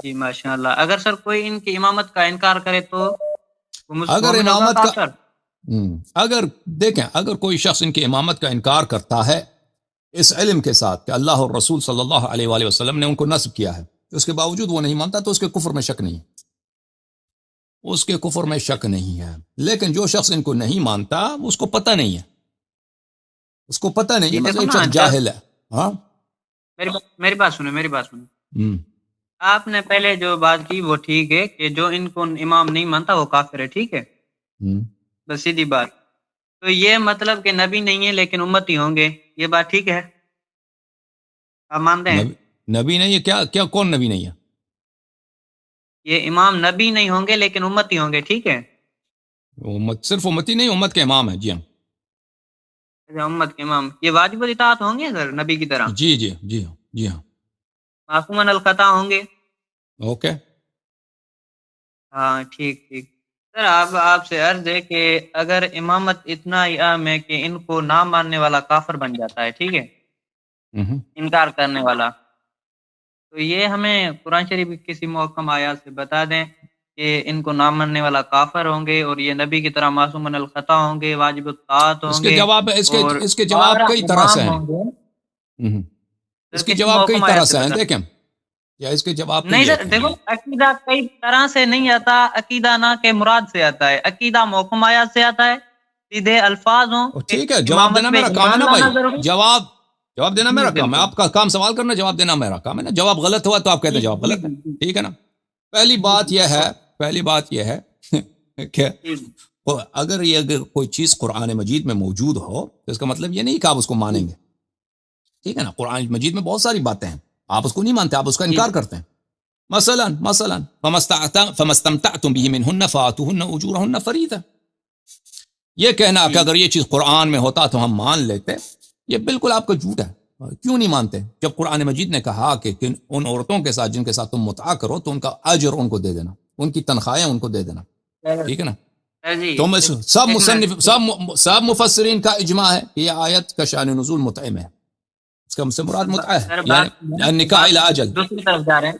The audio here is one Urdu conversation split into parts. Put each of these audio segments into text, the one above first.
جی ماشاء اللہ. اگر سر کوئی ان کی امامت کا انکار کرے تو وہ اگر مومن ہوگا امامت کا کافر؟ اگر دیکھیں، اگر کوئی شخص ان کی امامت کا انکار کرتا ہے اس علم کے ساتھ کہ اللہ اور رسول صلی اللہ علیہ وآلہ وسلم نے ان کو نصب کیا ہے، اس کے باوجود وہ نہیں مانتا، تو اس کے کفر میں شک نہیں، اس کے کفر میں شک نہیں ہے. لیکن جو شخص ان کو نہیں مانتا اس کو پتہ نہیں ہے، اس کو پتہ نہیں ہے، جی مثلا دیکھو ایک نا شخص جاہل ہے. ہاں میری بات سنیں. آپ نے پہلے جو بات کی وہ ٹھیک ہے کہ جو ان کو امام نہیں مانتا وہ کافر ہے، ٹھیک ہے، بس سیدھی بات. تو یہ مطلب کہ نبی نہیں ہے لیکن امتی ہوں گے، یہ بات ٹھیک ہے؟ آپ مانتے ہیں؟ نبی نہیں ہے؟ کیا کون نبی نہیں ہے؟ یہ امام نبی نہیں ہوں گے لیکن امتی ہوں گے، ٹھیک ہے؟ امت صرف امتی نہیں، امت کے امام ہے. جی ہاں، اچھا، امت کے امام یہ واجب الاطاعت ہوں گے سر نبی کی طرح؟ جی جی جی ہاں جی ہاں. معصومن الخطا ہوں گے؟ اوکے. ہاں ٹھیک. سر آپ سے عرض ہے کہ اگر امامت اتنا ہی عام ہے کہ ان کو نہ ماننے والا کافر بن جاتا ہے، ٹھیک ہے، انکار کرنے والا، تو یہ ہمیں قرآن شریف کی کسی محکم آیات سے بتا دیں کہ ان کو نہ ماننے والا کافر ہوں گے اور یہ نبی کی طرح معصوم الخطا ہوں گے، واجب الطاعت اس ہوں کے گے جواب اور اس کے جواب ہمارا کئی طرح سے امام ہیں. ہوں گے. اس سر کے کسی جواب کئی محکم طرح آیات سے سے ہیں، بتا. دیکھیں یا اس کے جواب کے نہیں یہ سر ہیں. دیکھو، عقیدہ کئی طرح سے نہیں آتا، عقیدہ نہ کہ مراد سے آتا ہے، عقیدہ محکم آیات سے آتا ہے، سیدھے الفاظ ہوں کہ ٹھیک ہے، جواب امامت دینا میں میرا کام ہے ایمان نا بھائی. لانا ضروری. جواب دینا جی میرا کام ہے. بالکل. آپ کا کام سوال کرنا، جواب دینا میرا کام ہے نا. جواب غلط ہوا تو آپ کہتے ہیں جواب غلط ہے، ٹھیک ہے نا. پہلی بات یہ ہے کہ اگر کوئی چیز قرآن مجید میں موجود ہو تو اس کا مطلب یہ نہیں کہ آپ اس کو مانیں گے، ٹھیک ہے نا. قرآن مجید میں بہت ساری باتیں ہیں، آپ اس کو نہیں مانتے، آپ اس کا انکار کرتے ہیں. مثلا فمستمتعتم به منهن فآتوهن اجورهن فریضہ. یہ کہنا کہ اگر یہ چیز قرآن میں ہوتا تو ہم مان لیتے، یہ بالکل آپ کا جھوٹ ہے. کیوں نہیں مانتے؟ جب قرآن مجید نے کہا کہ ان عورتوں کے ساتھ جن کے ساتھ تم متعا کرو تو ان کا اجر ان کو دے دینا، ان کی تنخواہیں ان کو دے دینا، ٹھیک ہے نا. تم سب مفسرین کا اجماع ہے کہ یہ آیت کا شان نزول مطعم ہے، اس کا سے مراد متعہ ہے، یعنی نکاح الی اجل. دوسری طرف جا رہے ہیں،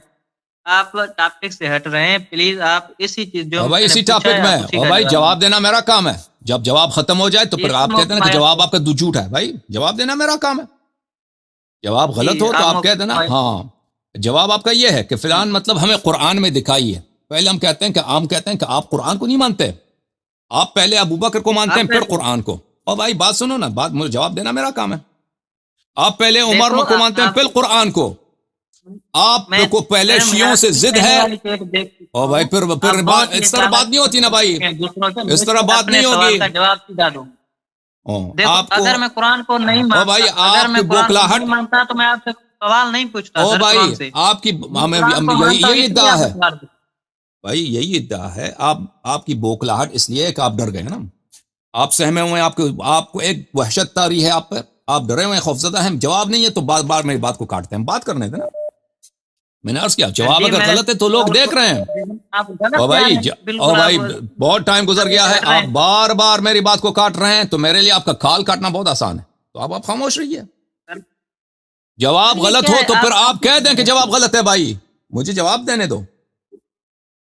آپ ٹاپک سے ہٹ رہے ہیں، پلیز آپ اسی چیز جو اور بھائی میں نے اسی پوچھا ٹاپک ہے میں، آپ اسی اور کا بھائی جواب جواب دینا میرا کام ہے. جب جواب ختم ہو جائے تو پھر آپ کہتے ہیں کہ جواب آپ کا جھوٹ ہے. بھائی جواب دینا میرا کام ہے. جواب غلط ہو تو آپ کہہ دینا ہاں. جواب آپ کا یہ ہے کہ فلان مطلب ہمیں قرآن میں دکھائی ہے. پہلے ہم کہتے ہیں کہ آپ قرآن کو نہیں مانتے، آپ پہلے ابو بکر کو مانتے ہیں پھر قرآن کو. اور بھائی بات سنو نا، بات مجھے جواب دینا میرا کام ہے. آپ پہلے عمر کو مانتے ہیں پھر قرآن کو. آپ کو پہلے شیعوں سے ضد ہے. اور بھائی پھر اس طرح بات نہیں ہوتی نا بھائی، اس طرح بات نہیں ہوگی. کا جواب سیدھا دوں. دیکھو آپ کو اگر میں قرآن کو نہیں او مانتا، بھائی اگر آپ میں کی قرآن کو نہیں بوکلاہٹ، مانتا تو میں آپ سے سوال نہیں پوچھتا او سر قرآن بھائی سے. آپ کی ہمیں قرآن کو مانتا ہوں یہی اس لیے ادعا آپ سے ہے سوال پوچھتا. بھائی، یہی ادعا ہے. آپ کی بوکلاہٹ اس لیے کہ آپ ڈر گئے نا، آپ سہمے ہوئے ہیں، آپ کو ایک وحشت طاری ہے آپ پر، آپ ڈرے ہوئے ہیں، خوفزدہ ہیں. جواب نہیں ہے تو بار بار میری بات کو کاٹتے ہیں. بات کرنے دینا. میں نے عرض کیا جواب جی اگر میں نے غلط ہے تو لوگ دیکھ رہے ہیں. غلط او بیان بھائی ہے، بالکل آپ بہت ٹائم گزر گیا ہے، آپ بار بار میری بات کو کاٹ رہے ہیں، تو میرے لیے آپ کا کھال کاٹنا بہت آسان ہے. تو آپ خاموش رہیے. جواب غلط ہو تو پھر آپ کہہ دیں کہ جواب غلط ہے. بھائی مجھے جواب دینے دو.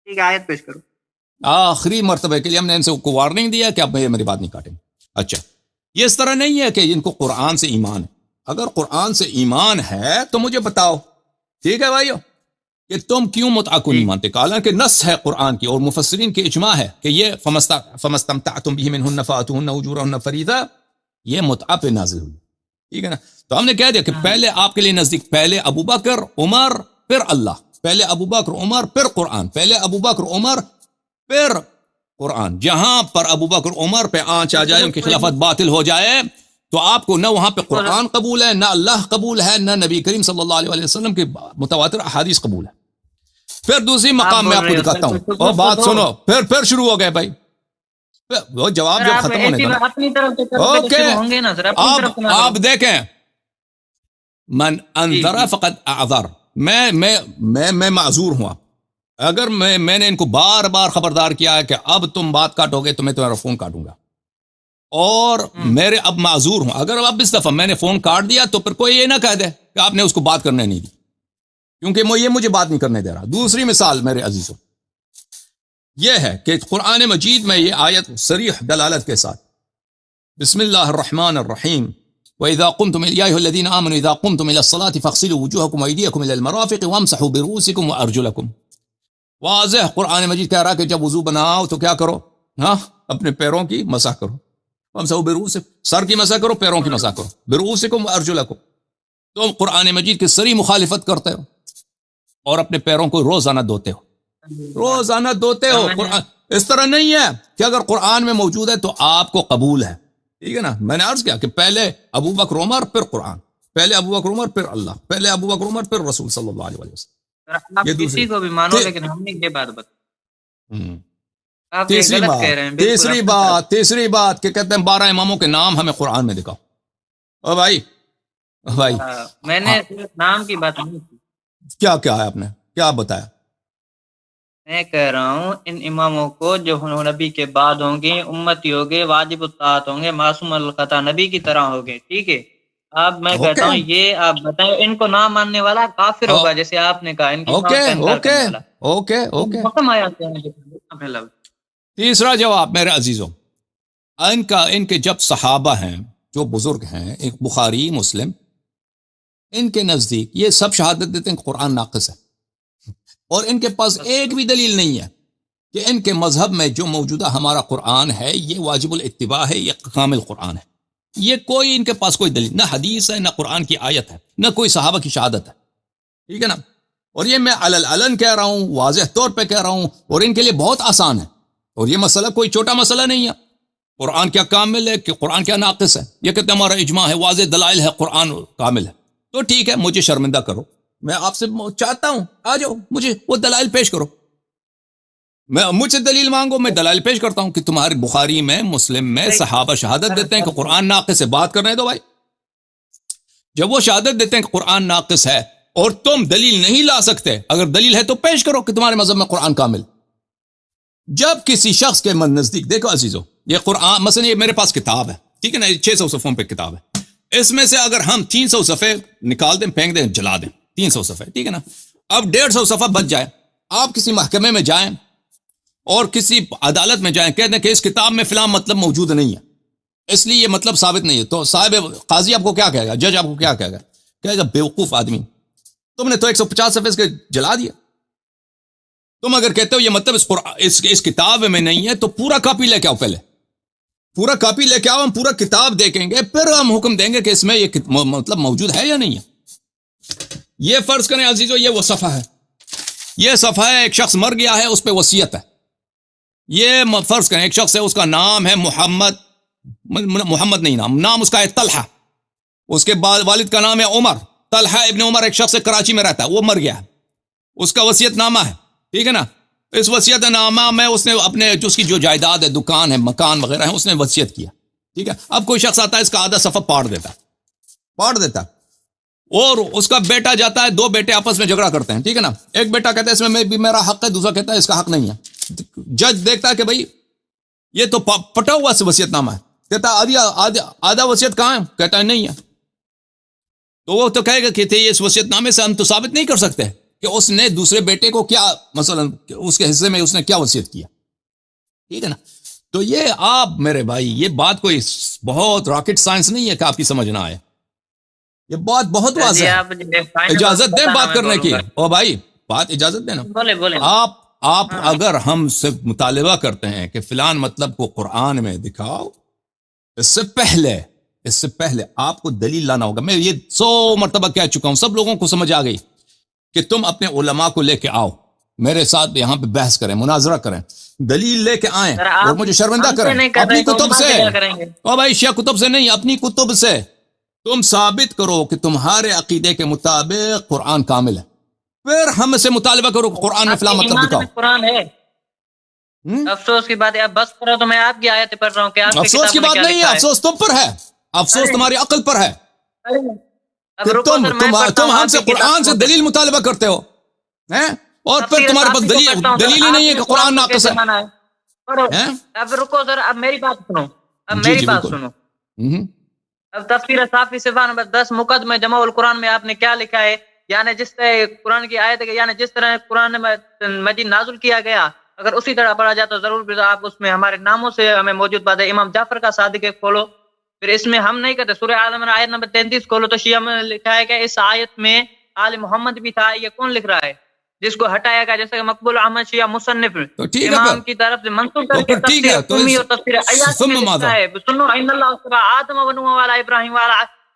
ٹھیک ہے، آیت پیش کرو. آخری مرتبہ کے لیے ہم نے ان سے کو وارننگ دیا کہ آپ میری بات نہیں کاٹیں. اچھا، یہ اس طرح نہیں ہے کہ ان کو قرآن سے ایمان ہے. اگر قرآن سے ایمان ہے تو مجھے بتاؤ، ٹھیک ہے بھائیو، کہ تم کیوں متعہ کو نہیں مانتے. حالانکہ نص ہے قرآن کی اور مفسرین کے اجماع ہے کہ یہ فمستمتعتم به منهن فآتوهن اجورهن فریضہ، یہ متعہ پہ نازل ہوئی، ٹھیک ہے نا. تو ہم نے کہہ دیا کہ پہلے آپ کے لیے نزدیک پہلے ابو بکر عمر پھر اللہ، پہلے ابو بکر عمر پھر قرآن، پہلے ابو بکر عمر پھر قرآن. جہاں پر ابو بکر عمر پہ آنچ آ جائے، ان کی خلافت باطل ہو جائے، تو آپ کو نہ وہاں پہ قرآن قبول ہے، نہ اللہ قبول ہے، نہ نبی کریم صلی اللہ علیہ وسلم کی متواتر احادیث قبول ہے. پھر دوسری مقام میں آپ کو دکھاتا ہوں. اور بات سنو، پھر شروع ہو گئے بھائی. وہ جواب جب ختم ہونے دو. اوکے، آپ دیکھیں، من انذر فقد اعذر. میں معذور ہوں. اگر میں نے ان کو بار بار خبردار کیا ہے کہ اب تم بات کاٹو گے تو میں تمہارا فون کاٹوں گا، اور میرے اب معذور ہوں. اگر اب اس دفعہ میں نے فون کاٹ دیا تو پھر کوئی یہ نہ کہہ دے کہ آپ نے اس کو بات کرنے نہیں دی. کیونکہ یہ مجھے بات نہیں کرنے دے رہا. دوسری مثال میرے عزیزوں یہ ہے کہ قرآن مجید میں یہ آیت صریح دلالت کے ساتھ بسم اللہ الرحمن الرحیم وَإِذَا قُمْتُمْ يَا أَيُّهَا الَّذِينَ آمَنُوا إِذَا قُمْتُمْ إِلَى الصَّلَاةِ فَاغْسِلُوا وُجُوهَكُمْ وَأَيْدِيَكُمْ إِلَى الْمَرَافِقِ وَامْسَحُوا بِرُؤُوسِكُمْ وَأَرْجُلَكُمْ. واضح قرآن مجید کہہ رہا کہ جب وضو بناؤ تو کیا کرو؟ ہاں اپنے پیروں کی مسح کرو. وامسحوا برؤوسکم، سر کی مسح کرو، پیروں کی مسح کرو. برؤوسکم وارجلکم. تم قرآن مجید کی صریح مخالفت کرتے ہو اور اپنے پیروں کو روزانہ دھوتے ہو. روزانہ دھوتے ہو. اس طرح نہیں ہے کہ اگر قرآن میں موجود ہے تو آپ کو قبول ہے. ٹھیک ہے نا. میں نے عرض کیا کہ پہلے ابو بکر عمر پھر قرآن، پہلے ابو بکر عمر پھر اللہ، پہلے ابو بکر عمر پھر رسول صلی اللہ علیہ وسلم. آپ کسی کو بھی مانو لیکن ہم نے یہ بات بتا. آپ تیسری غلط بات کہہ رہے ہیں. تیسری بات کہ کہتے ہیں 12 اماموں کے نام ہمیں قرآن میں دکھاؤ. او بھائی میں نے صرف نام کی بات نہیں کی. کیا ہے آپ نے کیا بتایا؟ میں کہہ رہا ہوں ان اماموں کو جو نبی کے بعد ہوں گے، امتی ہوں گے، واجب الطاعت ہوں گے، معصوم الخطا نبی کی طرح ہوں گے. ٹھیک ہے. اب میں کہتا ہوں یہ آپ بتائیں ان کو نہ ماننے والا کافر ہوگا جیسے آپ نے کہا. ان کی تیسرا جواب میرے عزیزوں، ان کے جب صحابہ ہیں جو بزرگ ہیں، ایک بخاری مسلم، ان کے نزدیک یہ سب شہادت دیتے ہیں کہ قرآن ناقص ہے، اور ان کے پاس ایک بھی دلیل نہیں ہے کہ ان کے مذہب میں جو موجودہ ہمارا قرآن ہے یہ واجب الاتباع ہے، یہ کامل قرآن ہے. یہ کوئی ان کے پاس کوئی دلیل، نہ حدیث ہے، نہ قرآن کی آیت ہے، نہ کوئی صحابہ کی شہادت ہے. ٹھیک ہے نا. اور یہ میں علن کہہ رہا ہوں، واضح طور پہ کہہ رہا ہوں، اور ان کے لیے بہت آسان ہے. اور یہ مسئلہ کوئی چھوٹا مسئلہ نہیں ہے. قرآن کیا کامل ہے کہ قرآن کیا ناقص ہے؟ یہ کہتے ہیں ہمارا اجماع ہے، واضح دلائل ہے، قرآن کامل ہے. تو ٹھیک ہے، مجھے شرمندہ کرو، میں آپ سے چاہتا ہوں آ جاؤ، مجھے وہ دلائل پیش کرو. مجھ سے دلیل مانگو، میں دلائل پیش کرتا ہوں کہ تمہارے بخاری میں، مسلم میں صحابہ شہادت دیتے ہیں کہ قرآن ناقص ہے. بات کرنے دو بھائی. جب وہ شہادت دیتے ہیں کہ قرآن ناقص ہے اور تم دلیل نہیں لا سکتے، اگر دلیل ہے تو پیش کرو کہ تمہارے مذہب میں قرآن کامل. جب کسی شخص کے نزدیک، دیکھو عزیزو، یہ قرآن مثلا یہ میرے پاس کتاب ہے، ٹھیک ہے نا، 600 صفحوں پہ کتاب ہے. اس میں سے اگر ہم 300 صفحے نکال دیں، پھینک دیں، جلا دیں، 300 صفحے، ٹھیک ہے نا. اب 150 صفحہ بچ جائے، آپ کسی محکمے میں جائیں اور کسی عدالت میں جائیں، کہتے ہیں کہ اس کتاب میں فلاں مطلب موجود نہیں ہے، اس لیے یہ مطلب ثابت نہیں ہے. تو صاحب قاضی آپ کو کیا کہے گا؟ جج آپ کو کیا کہے گا بیوقوف آدمی، تم نے تو 150 صفحے اس کے جلا دیا. تم اگر کہتے ہو یہ مطلب اس کتاب میں نہیں ہے تو پورا کاپی لے کے آؤ، پہلے پورا کاپی لے کے آؤ، ہم پورا کتاب دیکھیں گے، پھر ہم حکم دیں گے کہ اس میں یہ مطلب موجود ہے یا نہیں ہے. یہ فرض کریں عزیزو، یہ وہ صفحہ ہے، یہ صفحہ ہے، ایک شخص مر گیا ہے، اس پہ وصیت ہے. یہ فرض کریں ایک شخص ہے، اس کا نام ہے محمد نہیں، نام اس کا ہے طلحہ، اس کے بعد والد کا نام ہے عمر. طلحہ ابن عمر ایک شخص کراچی میں رہتا ہے، وہ مر گیا ہے، اس کا وصیت نامہ ہے. ٹھیک ہے نا. اس وصیت نامہ میں اس نے اپنے اس کی جو جائیداد ہے، دکان ہے، مکان وغیرہ ہے، اس نے وصیت کیا. ٹھیک ہے. اب کوئی شخص آتا ہے، اس کا آدھا صفحہ پاڑ دیتا اور اس کا بیٹا جاتا ہے، 2 بیٹے آپس میں جھگڑا کرتے ہیں. ٹھیک ہے نا. ایک بیٹا کہتا ہے اس میں بھی میرا حق ہے، دوسرا کہتا ہے اس کا حق نہیں ہے. جج دیکھتا ہے کہ بھائی یہ تو پٹا ہوا سے وصیت نامہ ہے، کہتا ہے آدھا وصیت کہاں ہے؟ کہتا ہے نہیں ہے. تو وہ تو کہے گا کہ اس وصیت نامے سے ہم تو ثابت نہیں کر سکتے کہ اس نے دوسرے بیٹے کو کیا، مثلا اس کے حصے میں اس نے کیا وصیت کیا. ٹھیک ہے نا. تو یہ آپ میرے بھائی، یہ بات کوئی بہت راکٹ سائنس نہیں ہے کہ آپ کی سمجھ نہ آئے. یہ بات بہت واضح ہے. اجازت دیں بات کرنے کی. او بھائی بات اجازت دینا. بولے. آپ اگر ہم سے مطالبہ کرتے ہیں کہ فلان مطلب کو قرآن میں دکھاؤ، اس سے پہلے آپ کو دلیل لانا ہوگا. میں یہ 100 مرتبہ کہہ چکا ہوں، سب لوگوں کو سمجھ آ گئی کہ تم اپنے علماء کو لے کے آؤ، میرے ساتھ یہاں پہ بحث کریں، مناظرہ کریں، دلیل لے کے آئیں اور مجھے شرمندہ کریں اپنی کتب سے. او بھائی شیعہ کتب سے نہیں، اپنی کتب سے تم ثابت کرو کہ تمہارے عقیدے کے مطابق قرآن کامل ہے، پھر ہم سے مطالبہ کرو کہ قرآن میں فلاں مطلب دکھاؤ. قرآن ہے. افسوس کی بات ہے، اب بس کرو تو میں آپ کی آیتیں پڑھ رہا ہوں کہ آپ افسوس کی بات نہیں ہے، افسوس تم پر ہے، افسوس تمہاری عقل پر ہے کہ تم ہم سے قرآن سے دلیل مطالبہ کرتے ہو اور پھر تمہارے پاس دلیل ہی نہیں ہے کہ قرآن ناقص ہے. اب رکو ذرا، اب میری بات سنو. اب تفسیر صافی صفحہ نمبر 10 مقدمہ جمع القرآن میں آپ نے کیا لکھا ہے یعنی جس طرح قرآن کی آیت ہے، یعنی جس طرح قرآن مجید نازل کیا گیا اگر اسی طرح پڑھا جائے تو ضرور آپ اس میں ہمارے ناموں سے ہمیں موجود بات ہے. امام جعفر کا صادق کھولو، پھر اس میں ہم نہیں کرتے. سورہ آل عمران آیت نمبر 33 کھولو تو شیعہ میں لکھا ہے کہ اس آیت میں آل محمد بھی تھا. یہ کون لکھ رہا ہے؟ جس کو ہٹایا گیا، جیسے کہ مقبول احمد شیعہ مصنف امام کی طرف سے منسوخ کر کے تفسیر امی اور تفسیر ایاس میں لکھا ہے. سنو ان اللہ اصطفى آدم و نوح والا ابراہیم والا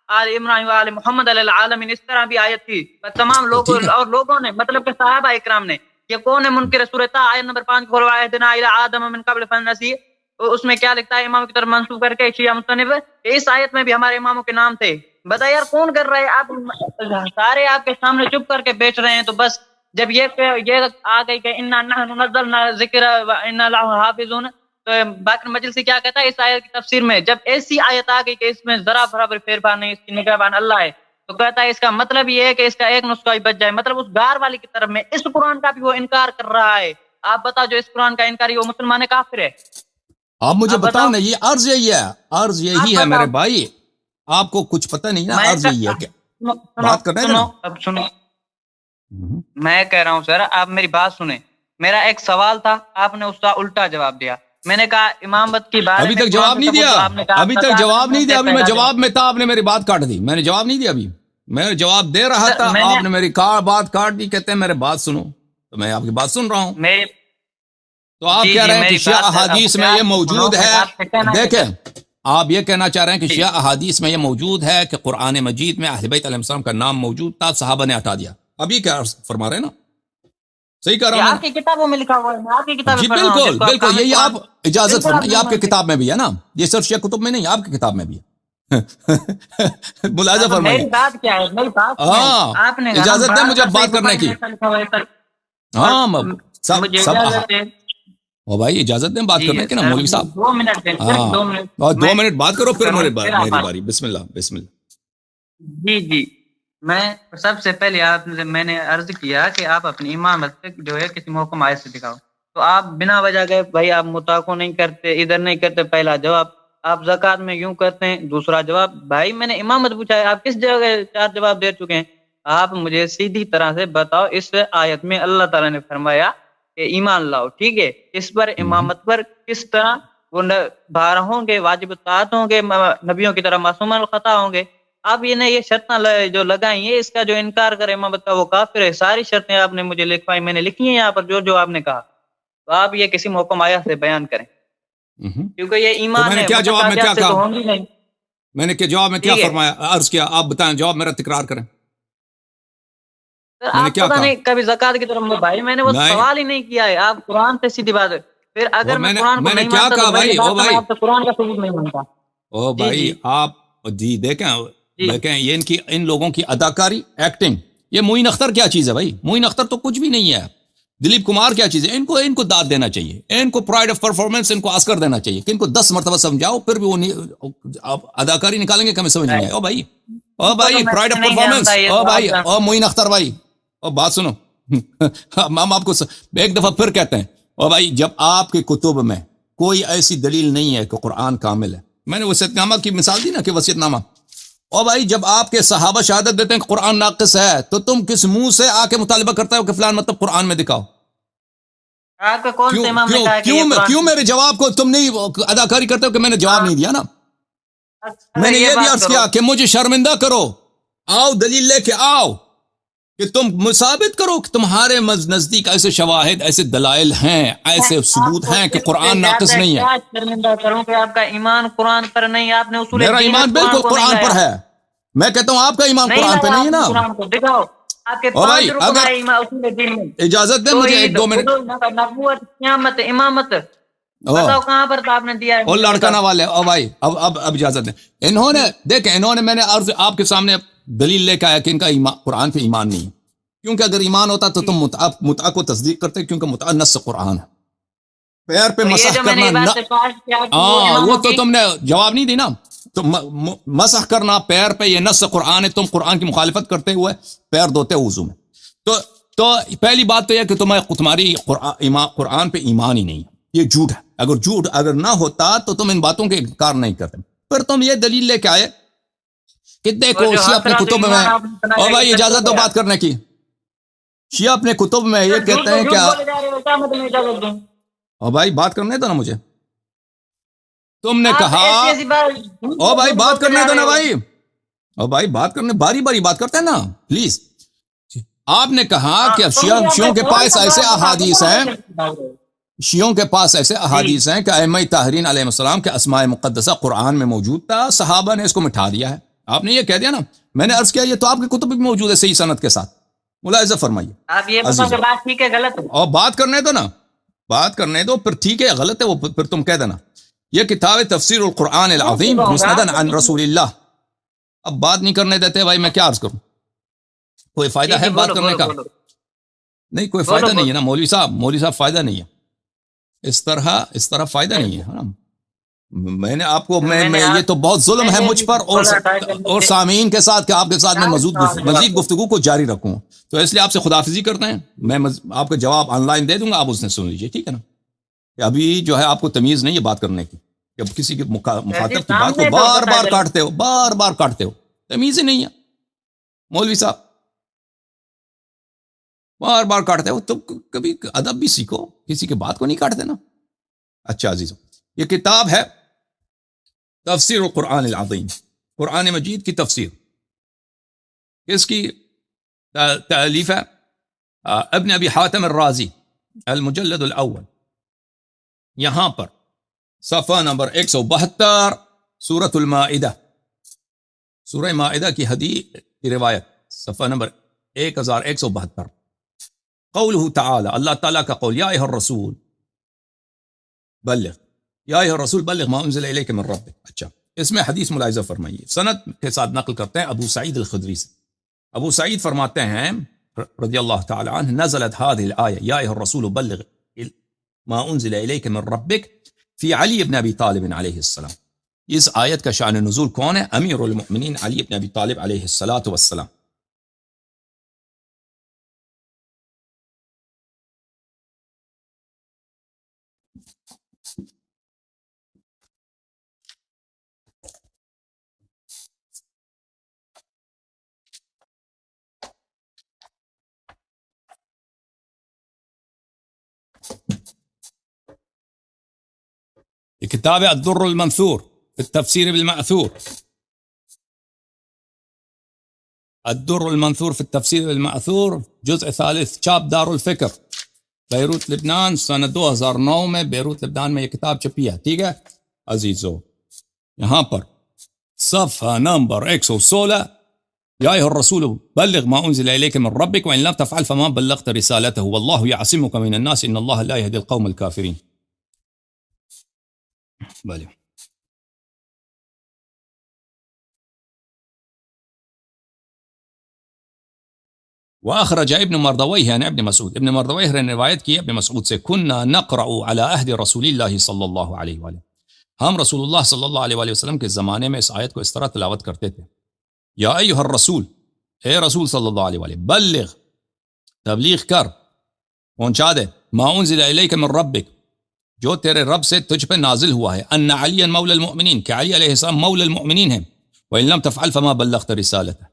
آل ابراہیم والا محمد علی العالمین. اس طرح بھی آیت تھی. تمام لوگوں اور لوگوں نے، مطلب کہ صحابہ اکرام نے. یہ کون ہے منکر سورۃ آیت نمبر 5 کھولو، عہدنا الی آدم من قبل فنسی. اس میں کیا لکھتا ہے امام کی طرف منسوخ کر کے شیعہ مصنف کہ اس آیت میں بھی ہمارے اماموں کے نام تھے. بتا یار کون کر رہے ہیں؟ آپ سارے آپ کے سامنے چپ کر کے بیٹھ رہے ہیں. تو بس جب یہ آ گئی کہ انا نحن نزلنا ذکر و انا لہ حافظون، تو باقر مجلسی کیا کہتا ہے اس آیت کی تفسیر میں؟ جب ایسی آیت آ گئی کہ اس میں ذرا برابر پھیر پھار نہیں، اس کی نگہبان اللہ ہے، تو کہتا ہے اس کا مطلب یہ ہے کہ اس کا ایک نسخہ ہی بچ جائے. مطلب اس گار والی کی طرف میں اس قرآن کا بھی وہ انکار کر رہا ہے. آپ بتاؤ جو اس قرآن کا انکاری وہ مسلمان کافر ہے؟ آپ مجھے بتاؤ نا. یہ عرض یہی ہے، عرض یہی ہے میرے بھائی. آپ کو کچھ پتہ نہیں نا، عرض یہی ہے کہ بات کر رہے ہیں. اب سنو، میں کہہ رہا ہوں سر آپ میری بات سنیں. میرا ایک سوال تھا، آپ نے اس کا الٹا جواب دیا. میں نے کہا امامت کی بات ابھی تک جواب نہیں دیا، ابھی تک جواب نہیں دیا. ابھی میں جواب میں تھا، آپ نے میری بات کاٹ دی. میں نے جواب نہیں دیا. ابھی میں جواب دے رہا تھا، آپ نے میری بات کاٹ دی. کہتے ہیں میرے بات سنو، تو میں آپ کی بات سن رہا ہوں. تو آپ کہہ رہے ہیں کہ شیعہ احادیث میں یہ موجود ہے. دیکھیں آپ یہ کہنا چاہ رہے ہیں کہ شیعہ احادیث میں یہ موجود ہے کہ قرآن مجید میں اہل بیت علیہ السلام کا نام موجود تھا، صحابہ نے ہٹا دیا. ابھی کیا فرما رہے ہیں نا؟ صحیح کہہ رہا ہوں. آپ کی کتابوں میں لکھا ہوا ہے، آپ کی کتاب. جی بالکل بالکل، یہی آپ اجازت فرمائیں. یہ آپ کی کتاب میں بھی ہے نا، یہ سر شیعہ کتب میں نہیں، آپ کی کتاب میں بھی ہے. ملاحظہ فرمائیے. میری بات کیا ہے؟ میری بات ہاں آپ نے اجازت دیں مجھے بات کرنے کی. ہاں سب او بھائی اجازت دیں بات کرنے کی نا مولوی صاحب. 2 منٹ دیں. ہاں 2 منٹ بات کرو، پھر میری باری. بسم اللہ بسم اللہ. جی میں سب سے پہلے میں نے عرض کیا کہ آپ اپنی امامت سے جو ہے کسی محکم آیت سے دکھاؤ. تو آپ بنا وجہ گئے بھائی آپ متاقو نہیں کرتے، ادھر نہیں کرتے. پہلا جواب. آپ زکوٰۃ میں یوں کرتے ہیں. دوسرا جواب. بھائی میں نے امامت پوچھا ہے، آپ کس جگہ 4 جواب دے چکے ہیں. آپ مجھے سیدھی طرح سے بتاؤ اس آیت میں اللہ تعالیٰ نے فرمایا کہ ایمان لاؤ، ٹھیک ہے، اس پر امامت پر کس طرح وہ بھار ہوں گے، واجب الطاعت ہوں گے، نبیوں کی طرح معصوم الخطا ہوں گے. آپ یہ شرطیں جو لگائیں ہیں، اس کا جو انکار کرے امامت کا وہ کافر ہے. ساری شرطیں آپ نے مجھے لکھوائی، میں نے لکھی ہیں یہاں پر جو آپ نے کہا. تو آپ یہ کسی محکم آیت سے بیان کریں، کیونکہ یہ ایمان ہے. میں نے کیا جواب میں کیا کہا؟ میں نے کیا جواب میں کیا فرمایا، عرض کیا؟ آپ بتائیں، جواب میرا تکرار کریں. آپ پتہ نہیں کبھی زکوٰۃ کی طرف بھائی میں نے وہ سوال ہی نہیں کیا ہے. آپ قرآن سے سیدھی بات ہے. پھر اگر میں قرآن کو نہیں مانتا تو بھائی آپ قرآن کا ثبوت نہیں مانتا. او بھائی آپ جی دیکھیں یہ ان لوگوں کی اداکاری، ایکٹنگ. یہ معین اختر کیا چیز ہے بھائی؟ معین اختر تو کچھ بھی نہیں ہے. دلیپ کمار کیا چیز ہے؟ ان کو داد دینا چاہیے، ان کو پرائڈ آف پرفارمنس، ان کو آسکر دینا چاہیے کہ ان کو 10 مرتبہ سمجھاؤ پھر بھی وہ اداکاری نکالیں گے کہ ہمیں سمجھ نہیں آئے. او بھائی پرائڈ آف پرفارمنس. او بھائی او معین اختر بھائی، اور بات سنو. ہم آپ کو ایک دفعہ پھر کہتے ہیں، اور بھائی جب آپ کے کتب میں کوئی ایسی دلیل نہیں ہے کہ قرآن کامل ہے. میں نے وصیت نامہ کی مثال دی نا کہ وصیت نامہ. اور بھائی جب آپ کے صحابہ شہادت دیتے ہیں کہ قرآن ناقص ہے، تو تم کس منہ سے آ کے مطالبہ کرتا ہو کہ فلان مطلب قرآن میں دکھاؤ؟ کیوں میرے جواب کو تم نہیں اداکاری کرتے ہو کہ میں نے جواب نہیں دیا نا؟ میں نے یہ بھی عرض کیا کہ مجھے شرمندہ کرو، آؤ دلیل لے کے آؤ کہ تم ثابت کرو کہ تمہارے نزدیک ایسے شواہد، ایسے دلائل ہیں، ایسے ثبوت ہیں کہ قرآن ناقص نہیں ہے. شرمندہ کروں کہ آپ کا ایمان قرآن پر نہیں، آپ نے اصول میرا ایمان بالکل قرآن پر ہے. میں کہتا ہوں آپ کا ایمان قرآن پہ نہیں ہے نا. دکھاؤ آپ کے 5 رکن ہے اصول دین میں. اجازت دیں مجھے 1-2 منٹ. نبوت، قیامت، امامت، بتاؤ کہاں پر آپ نے دیا ہے؟ اور لڑکانا والے. او بھائی اب اجازت دیں. انہوں نے دیکھیں، میں نے عرض آپ کے سامنے دلیل لے کے آیا کہ ان کا قرآن پہ ایمان نہیں ہے. کیونکہ اگر ایمان ہوتا تو تم متع کو تصدیق کرتے، کیونکہ متع نص قرآن ہے. پیر پہ مسح کرنا، وہ تو تم نے جواب نہیں دی نا. تو مسح کرنا پیر پہ یہ نص قرآن ہے، تم قرآن کی مخالفت کرتے ہوئے پیر دھوتے وضو میں. تو پہلی بات تو یہ کہ تمہاری قرآن پہ ایمان ہی نہیں ہے. یہ جھوٹ ہے. جھوٹ اگر نہ ہوتا تو تم ان باتوں کے انکار نہیں کرتے. پھر تم یہ دلیل لے کے آئے کتنے کو شیعہ اپنے کتب میں، اور بھائی اجازت دو بات کرنے کی، شیعہ اپنے کتب میں یہ کہتے ہیں کیا، اور بھائی بات کرنے دو نا مجھے، تم نے کہا، او بھائی بات کرنے دو نا بھائی، او بھائی بات کرنے، باری باری بات کرتے ہیں نا پلیز. آپ نے کہا کہ اب شیعوں کے پاس ایسے احادیث ہیں، شیعوں کے پاس ایسے احادیث ہیں کہ ائمہ طاہرین علیہ السلام کے اسماء مقدسہ قرآن میں موجود تھا، صحابہ نے اس کو مٹھا دیا ہے. آپ نے یہ کہہ دیا نا، میں نے عرض کیا یہ تو آپ کی کتب میں موجود ہے صحیح سند کے ساتھ. ملاحظہ فرمائیے، آپ یہ بتاؤ کہ بات ٹھیک ہے غلط ہے، اور بات کرنے دو نا، بات کرنے دو، پھر ٹھیک ہے غلط ہے وہ پھر تم کہہ دینا. یہ کتاب تفسیر القرآن العظیم مسندن عن رسول اللہ. اب بات نہیں کرنے دیتے بھائی، میں کیا عرض کروں؟ کوئی فائدہ ہے بات کرنے کا؟ نہیں، کوئی فائدہ نہیں ہے نا مولوی صاحب فائدہ نہیں ہے، اس طرح فائدہ نہیں ہے نا. میں نے آپ کو میں یہ تو بہت ظلم ہے مجھ پر اور سامعین کے ساتھ کہ آپ کے ساتھ میں مزید گفتگو کو جاری رکھوں، تو اس لیے آپ سے خداحافظی کرتے ہیں. میں آپ کو جواب آن لائن دے دوں گا، آپ اس نے سن لیجیے، ٹھیک ہے نا. ابھی جو ہے آپ کو تمیز نہیں ہے بات کرنے کی، جب کسی کے مخاطب کی بات کو بار بار کاٹتے ہو، تمیز ہی نہیں ہے مولوی صاحب، بار بار کاٹتے ہو. تو کبھی ادب بھی سیکھو، کسی کی بات کو نہیں کاٹتے نا. اچھا عزیزوں، یہ کتاب ہے تفسیر القرآن العظیم، قرآن مجید کی تفسیر. اس کی تالیف ہے ابن ابی حاتم الرازی، المجلد الاول. یہاں پر صفحہ نمبر 172، سورۃ المائدہ، سورہ مائدہ کی حدیث کی روایت، صفحہ نمبر 1172. قولہ تعالی، اللہ تعالیٰ کا قول، یا ایھا الرسول بلغ، یا ایھا الرسول بلغ ما انزل الیک من ربک. اچھا، اس میں حدیث ملاحظہ فرمائیے، سند کے ساتھ نقل کرتے ہیں ابو سعید الخدری سے. ابو سعید فرماتے ہیں رضی اللہ تعالی عنہ، نزلت هذه الآیہ یا ایھا الرسول بلغ ما انزل الیک من ربک فی علی بن ابی طالب علیہ السلام. اس آیت کا شان نزول کون ہے؟ امیر المؤمنین علی بن ابی طالب علیہ الصلاۃ والسلام. کتاب الدر المنثور في التفسير بالمأثور، الدر المنثور في التفسير بالمأثور، جزء ثالث، چاپ دار الفکر، بیروت لبنان، سن 2009 میں بیروت لبنان میں یہ کتاب چھپی ہے. ٹھیک ہے عزیزو، یہاں پر صفحہ نمبر 116، یا ایھا الرسول بلغ ما انزل الیک من ربک وان لم تفعل فما بلغت رسالته والله يعصمك من الناس ان الله لا يهدي القوم الكافرين. بله. واخرج ابن مردويه عن ابن مسعود، ابن مردويه نے روایت کی ابن مسعود سے، كنا نقرأ على عهد رسول الله صلی اللہ علیہ وآلہ، ہم رسول اللہ صلی اللہ علیہ وآلہ وسلم کے زمانے میں اس آیت کو اس طرح تلاوت کرتے تھے، یا ایھا الرسول، اے رسول صلی اللہ علیہ وآلہ، بلغ، تبلیغ کر، پہنچا دے، ما انزل الیک من ربک، جو تیرے رب سے تجھ پہ نازل ہوا ہے، ان علی مولا المؤمنین، کہ علی علیہ السلام مولا المؤمنین ہیں، وَإِن لَمْ تَفْعَلْ فَمَا بَلَّغْتَ رِسَالَتَهُ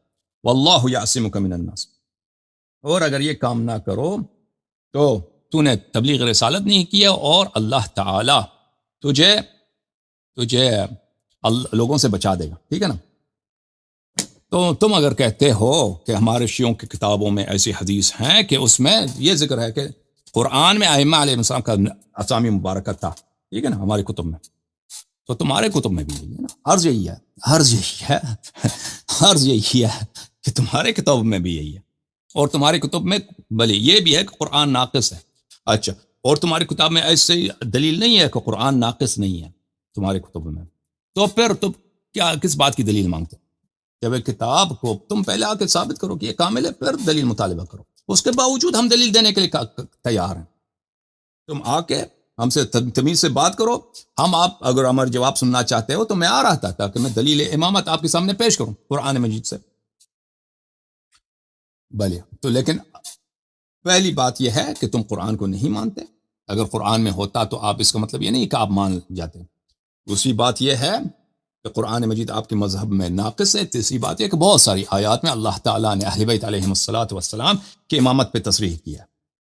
وَاللَّهُ يَعْصِمُكَ مِنَ النَّاسِ. اور اگر یہ کام نہ کرو تو نے تبلیغ رسالت نہیں کیا، اور اللہ تعالی تجھے لوگوں سے بچا دے گا. ٹھیک ہے نا. تو تم اگر کہتے ہو کہ ہمارے شیعوں کی کتابوں میں ایسی حدیث ہیں کہ اس میں یہ ذکر ہے کہ قرآن میں ائمہ علیہ السلام کا اسامی مبارکہ تھا، ٹھیک ہے نا، ہماری کتب میں، تو تمہارے کتب میں بھی یہی ہے نا. عرض یہی ہے کہ تمہارے کتاب میں بھی یہی ہے، اور تمہاری کتب میں بھلے یہ بھی ہے کہ قرآن ناقص ہے. اچھا، اور تمہاری کتاب میں ایسی دلیل نہیں ہے کہ قرآن ناقص نہیں ہے تمہاری کتب میں، تو پھر تم کس بات کی دلیل مانگتے؟ جب ایک کتاب کو تم پہلے آ کے ثابت کرو کہ یہ کامل ہے، پھر دلیل مطالبہ کرو. اس کے باوجود ہم دلیل دینے کے لیے تیار ہیں. تم آ کے ہم سے تمیز سے بات کرو. ہم آپ اگر ہمارے جواب سننا چاہتے ہو تو میں آ رہا تھا تاکہ میں دلیل امامت آپ کے سامنے پیش کروں قرآن مجید سے. بھلے تو لیکن پہلی بات یہ ہے کہ تم قرآن کو نہیں مانتے. اگر قرآن میں ہوتا تو آپ اس کا مطلب یہ نہیں کہ آپ مان جاتے. دوسری بات یہ ہے کہ قرآن مجید آپ کے مذہب میں ناقص ہے، تیسری بات یہ کہ بہت ساری آیات میں اللہ تعالیٰ نے اہل بیت علیہم الصلاۃ والسلام کی امامت پہ تصریح کیا.